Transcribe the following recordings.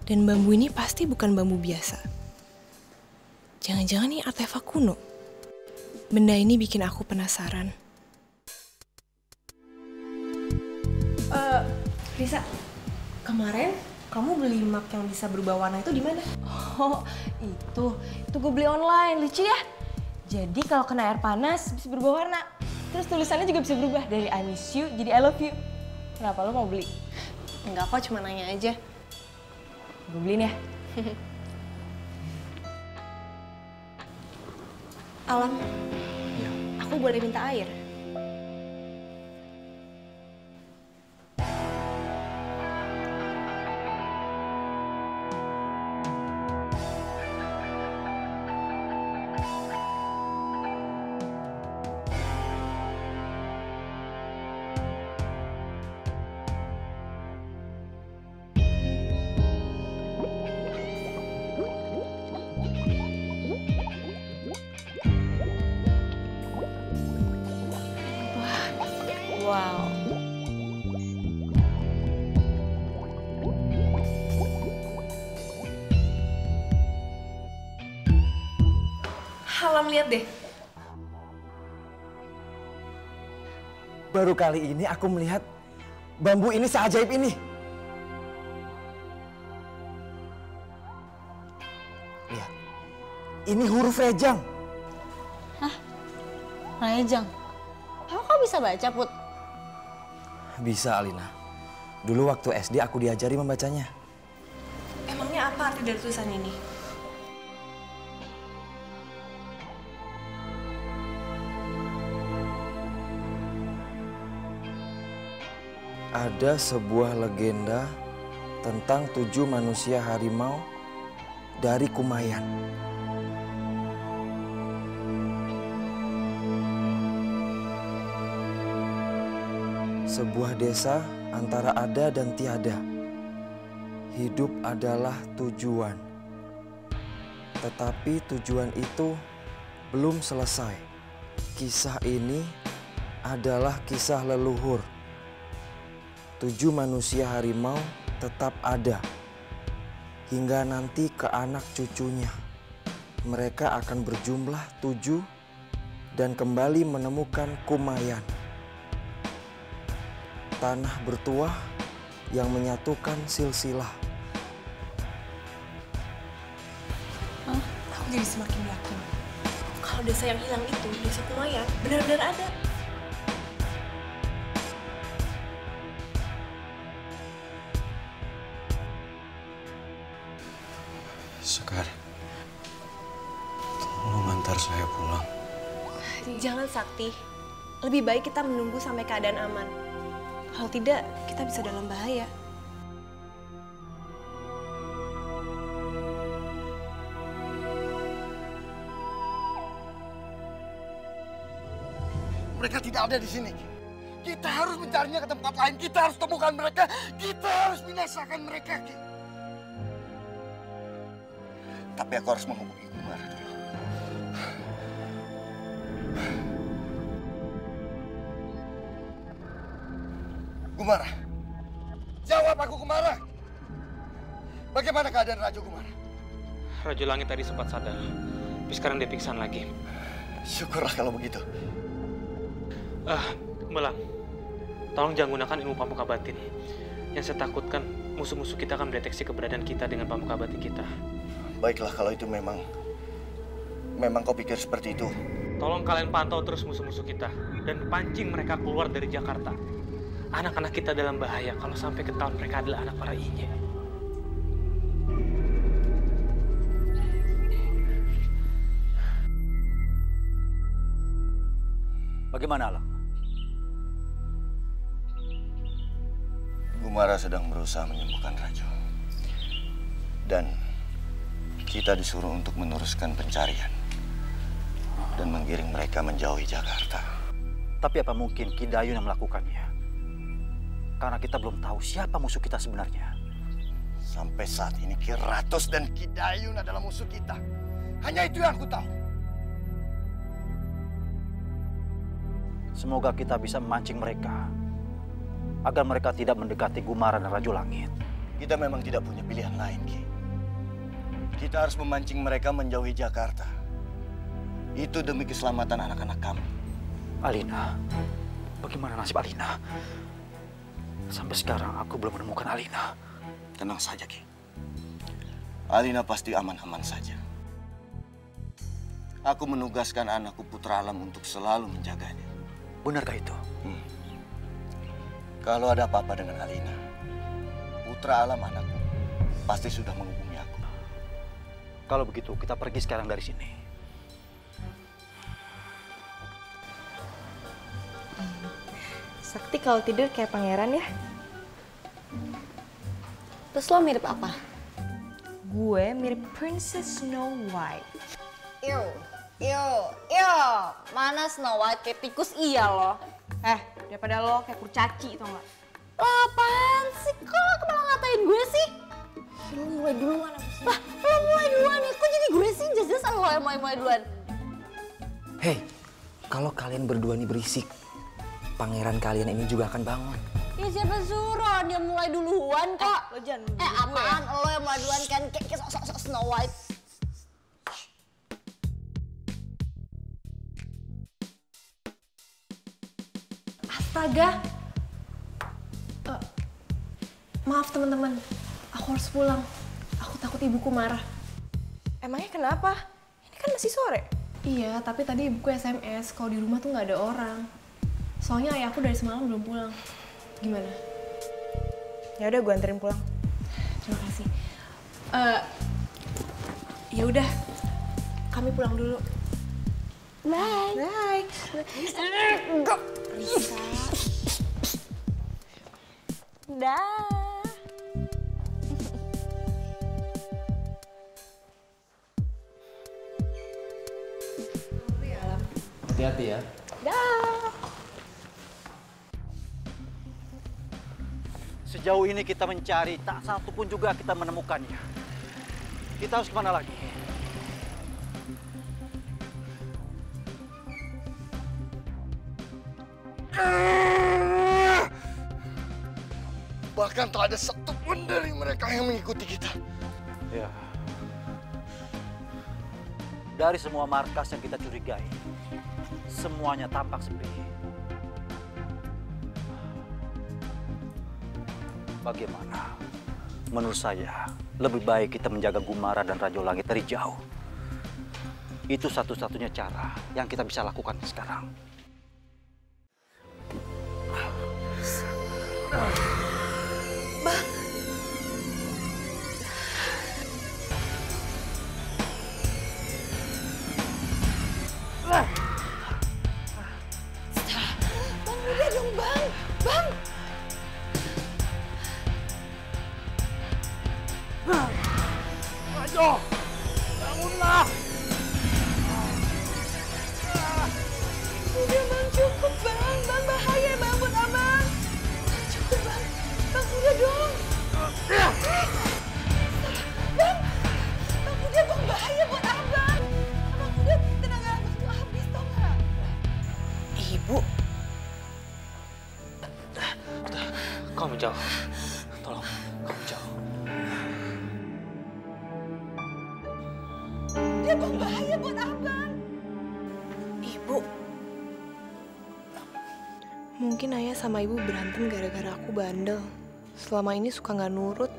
Dan bambu ini pasti bukan bambu biasa. Jangan-jangan ini artefak kuno. Benda ini bikin aku penasaran. Risa, kemarin kamu beli map yang bisa berubah warna itu di mana? Oh, itu gue beli online, lucu ya. Jadi kalau kena air panas bisa berubah warna. Terus tulisannya juga bisa berubah dari I miss you jadi I love you. Kenapa lo mau beli? Enggak kok, cuma nanya aja. Gue beliin ya. Alam, Ya. aku boleh minta air? Wow. Alam, lihat deh. Baru kali ini aku melihat bambu ini seajaib ini. Lihat, ini huruf rejang. Rejang. Kau bisa baca, Put? Bisa, Alina. Dulu waktu SD aku diajari membacanya. Emangnya apa arti dari tulisan ini? Ada sebuah legenda tentang 7 manusia harimau dari Kumayan. Sebuah desa antara ada dan tiada. Hidup adalah tujuan. Tetapi tujuan itu belum selesai. Kisah ini adalah kisah leluhur. 7 manusia harimau tetap ada. Hingga nanti ke anak cucunya. Mereka akan berjumlah 7 dan kembali menemukan Kumayan. Tanah bertuah yang menyatukan silsilah. Aku jadi semakin yakin. Kalau desa yang hilang itu, desa Kumayan, benar-benar ada. Sekar, tolong antar saya pulang. Jangan, Sakti. Lebih baik kita menunggu sampai keadaan aman. Kalau tidak, kita bisa dalam bahaya. Mereka tidak ada di sini. Kita harus mencarinya ke tempat lain. Kita harus temukan mereka. Kita harus binasakan mereka. Tapi aku harus menghubungi Kumara dulu. Kumara, jawab aku, Kumara. Bagaimana keadaan Raja Kumara? Raja Langit tadi sempat sadar, tapi sekarang dia pingsan lagi. Syukurlah kalau begitu. Melang, tolong jangan gunakan ilmu pamuka batin. Yang saya takutkan musuh-musuh kita akan mendeteksi keberadaan kita dengan pamuka batin kita. Baiklah kalau itu memang kau pikir seperti itu. Tolong kalian pantau terus musuh-musuh kita dan pancing mereka keluar dari Jakarta. Anak-anak kita dalam bahaya kalau sampai ketahuan mereka adalah anak para inye. Bagaimana, Alam? Kumara sedang berusaha menyembuhkan Rajo. Dan kita disuruh untuk meneruskan pencarian dan menggiring mereka menjauhi Jakarta. Tapi apa mungkin Ki Dayun yang melakukannya? Karena kita belum tahu siapa musuh kita sebenarnya. Sampai saat ini Ki Ratus dan Ki Dayun adalah musuh kita. Hanya itu yang aku tahu. Semoga kita bisa memancing mereka agar mereka tidak mendekati Gumara dan Rajo Langit. Kita memang tidak punya pilihan lain, Ki. Kita harus memancing mereka menjauhi Jakarta. Itu demi keselamatan anak-anak kami. Alina, bagaimana nasib Alina? Sampai sekarang aku belum menemukan Alina. Tenang saja, Ki. Alina pasti aman-aman saja. Aku menugaskan anakku Putra Alam untuk selalu menjaganya. Benarkah itu? Kalau ada apa-apa dengan Alina, Putra Alam anakku pasti sudah menghubungi aku. Kalau begitu, kita pergi sekarang dari sini. Sakti kalau tidur kayak pangeran ya. Terus lo mirip apa? Gue mirip Princess Snow White. Yo, mana Snow White kayak tikus iya lo. Daripada lo kayak kurcaci tau gak? Lo apaan sih? Kok lo malah ngatain gue sih? Lo mulai duluan apa sih? Lah, lo mulai duluan ya? Kok jadi gue sih? Jelas-jelas lo yang mulai duluan. Hei, kalau kalian berdua nih berisik, pangeran kalian ini juga akan bangun. Ya siapa suruh dia mulai duluan kok. Lo jangan Apaan lo yang mulai duluan kan? Kayak sok-sok Snow White. Astaga. Maaf teman-teman, aku harus pulang. Aku takut ibuku marah. Emangnya kenapa? Ini kan masih sore. Iya, tapi tadi ibuku SMS kalau di rumah tuh nggak ada orang. Soalnya ayahku dari semalam belum pulang. Gimana? Ya udah, gue anterin pulang. Terima kasih. Ya udah, kami pulang dulu. Bye. Bye. Lisa. Dah. Hati-hati ya. Dah. Sejauh ini kita mencari, tak satu pun juga kita menemukannya. Kita harus kemana lagi? Bahkan tak ada satu pun dari mereka yang mengikuti kita. Ya. Dari semua markas yang kita curigai, semuanya tampak sepi. Bagaimana? Menurut saya, lebih baik kita menjaga Gumara dan Rajo Langit dari jauh. Itu satu-satunya cara yang kita bisa lakukan sekarang. Kau menjauh. Tolong, kau menjauh. Dia berbahaya buat abang. Ibu. Mungkin ayah sama ibu berantem gara-gara aku bandel. Selama ini suka nggak nurut.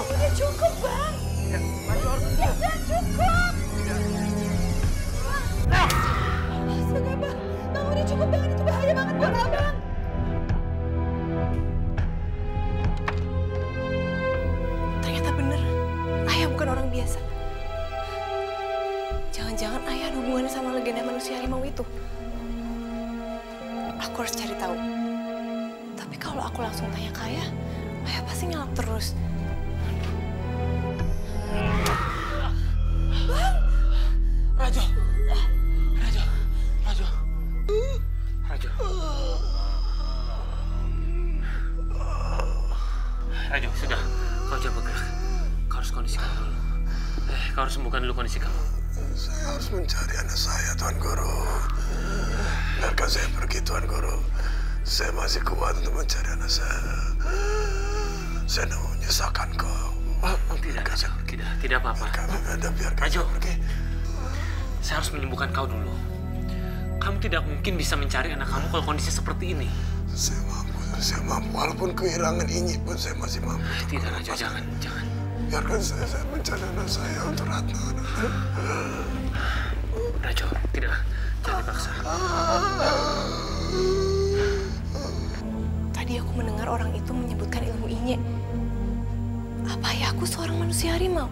Udah cukup, Bang. Udah cukup. Astaga, Bang. Bang, udah cukup, Bang. Itu bahaya banget buat abang. Ternyata bener, ayah bukan orang biasa. Jangan-jangan ayah ada hubungannya sama legenda manusia harimau itu. Aku harus cari tahu. Tapi kalau aku langsung tanya ke ayah, Ayah pasti ngelap terus. Rajo. Rajo. Rajo. Rajo. Rajo, sudah. Kau jangan bergerak. Kau harus kondisikan dulu. Kau harus sembuhkan dulu kondisi kamu. Saya harus mencari anak saya, Tuan Guru. Biarkan saya pergi, Tuan Guru. Saya masih kuat untuk mencari anak saya. Saya tidak menyusahkan kau. Tidak, Rajo. Tidak apa-apa. Biarkan Rajo, saya pergi. saya harus menyembuhkan kau dulu. Kamu tidak mungkin bisa mencari anak kamu kalau kondisi seperti ini. Saya mampu. Walaupun kehilangan Inyi pun saya masih mampu. Tidak, Rajo, jangan. Biarkan saya mencari anak saya untuk Ratna. Rajo, tidak. Jangan dipaksa. Tadi aku mendengar orang itu menyebutkan ilmu Inye. Apa ayahku seorang manusia harimau?